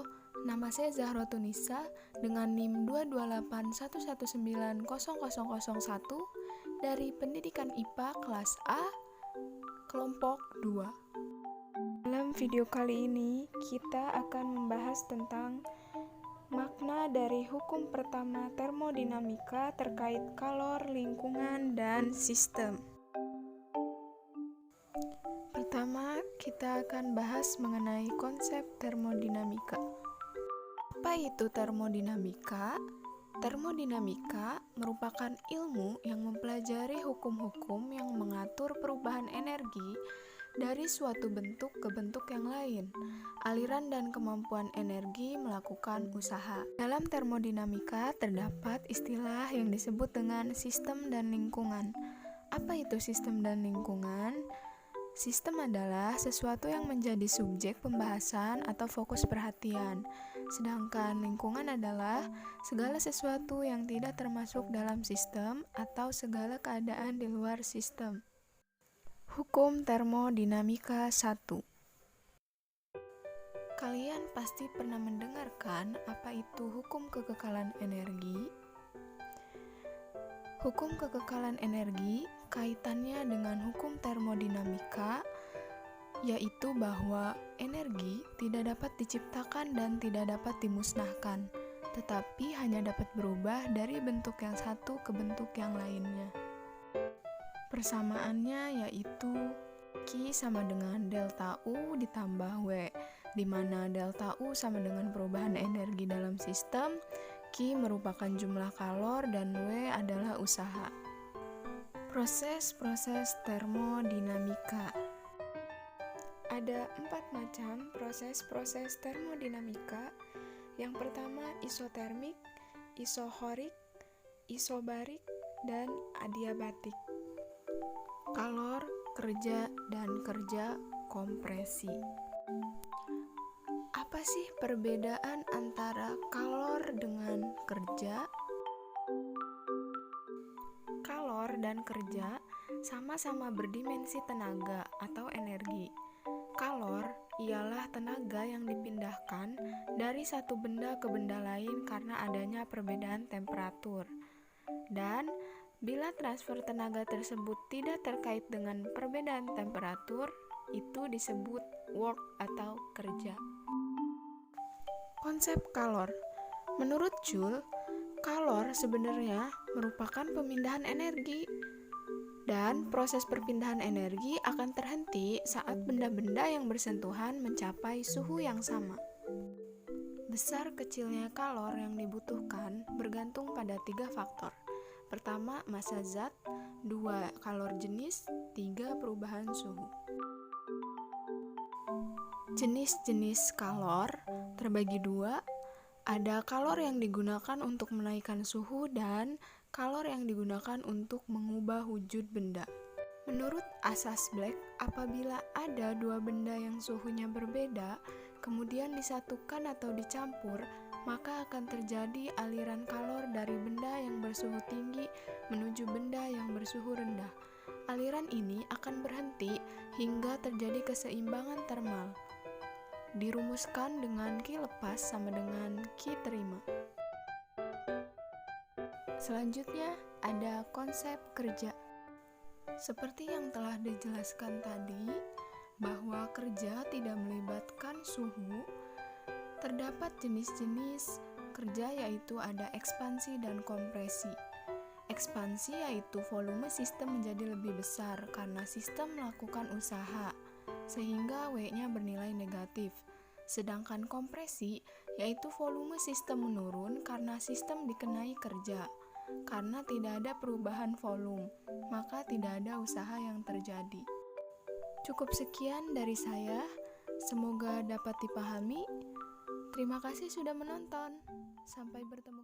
Halo, nama saya Zahro Tunisa dengan NIM 22811900001 dari Pendidikan IPA kelas A, kelompok 2. Dalam video kali ini, kita akan membahas tentang makna dari hukum pertama termodinamika terkait kalor, lingkungan, dan sistem. Pertama, kita akan bahas mengenai konsep termodinamika. Apa itu termodinamika? Termodinamika merupakan ilmu yang mempelajari hukum-hukum yang mengatur perubahan energi dari suatu bentuk ke bentuk yang lain. Aliran dan kemampuan energi melakukan usaha. Dalam termodinamika terdapat istilah yang disebut dengan sistem dan lingkungan. Apa itu sistem dan lingkungan? Sistem adalah sesuatu yang menjadi subjek pembahasan atau fokus perhatian, sedangkan lingkungan adalah segala sesuatu yang tidak termasuk dalam sistem atau segala keadaan di luar sistem. Hukum termodinamika 1. Kalian pasti pernah mendengarkan apa itu hukum kekekalan energi? Hukum kekekalan energi kaitannya dengan hukum termodinamika, yaitu bahwa energi tidak dapat diciptakan dan tidak dapat dimusnahkan, tetapi hanya dapat berubah dari bentuk yang satu ke bentuk yang lainnya. Persamaannya yaitu Q sama dengan delta U ditambah W, di mana delta U sama dengan perubahan energi dalam sistem, Q merupakan jumlah kalor, dan W adalah usaha. Proses-proses termodinamika. Ada 4 macam proses-proses termodinamika. Yang pertama isotermik, isohorik, isobarik, dan adiabatik. Kalor, kerja, dan kerja kompresi. Apa sih perbedaan antara kalor dengan kerja? Kalor dan kerja sama-sama berdimensi tenaga atau energi. Kalor ialah tenaga yang dipindahkan dari satu benda ke benda lain karena adanya perbedaan temperatur. Dan bila transfer tenaga tersebut tidak terkait dengan perbedaan temperatur, itu disebut work atau kerja. Konsep kalor. Menurut Joule, kalor sebenarnya merupakan pemindahan energi, dan proses perpindahan energi akan terhenti saat benda-benda yang bersentuhan mencapai suhu yang sama. Besar kecilnya kalor yang dibutuhkan bergantung pada 3 faktor. Pertama, massa zat, 2, kalor jenis, 3, perubahan suhu. Jenis-jenis kalor terbagi 2, ada kalor yang digunakan untuk menaikkan suhu dan kalor yang digunakan untuk mengubah wujud benda. Menurut asas Black, apabila ada 2 benda yang suhunya berbeda, kemudian disatukan atau dicampur, maka akan terjadi aliran kalor dari benda yang bersuhu tinggi menuju benda yang bersuhu rendah. Aliran ini akan berhenti hingga terjadi keseimbangan termal. Dirumuskan dengan Q lepas sama dengan Q terima. Selanjutnya ada konsep kerja. Seperti yang telah dijelaskan tadi, bahwa kerja tidak melibatkan suhu, terdapat jenis-jenis kerja yaitu ada ekspansi dan kompresi. Ekspansi yaitu volume sistem menjadi lebih besar karena sistem melakukan usaha, sehingga W-nya bernilai negatif. Sedangkan kompresi yaitu volume sistem menurun karena sistem dikenai kerja. Karena tidak ada perubahan volume, maka tidak ada usaha yang terjadi. Cukup sekian dari saya, semoga dapat dipahami. Terima kasih sudah menonton. Sampai bertemu.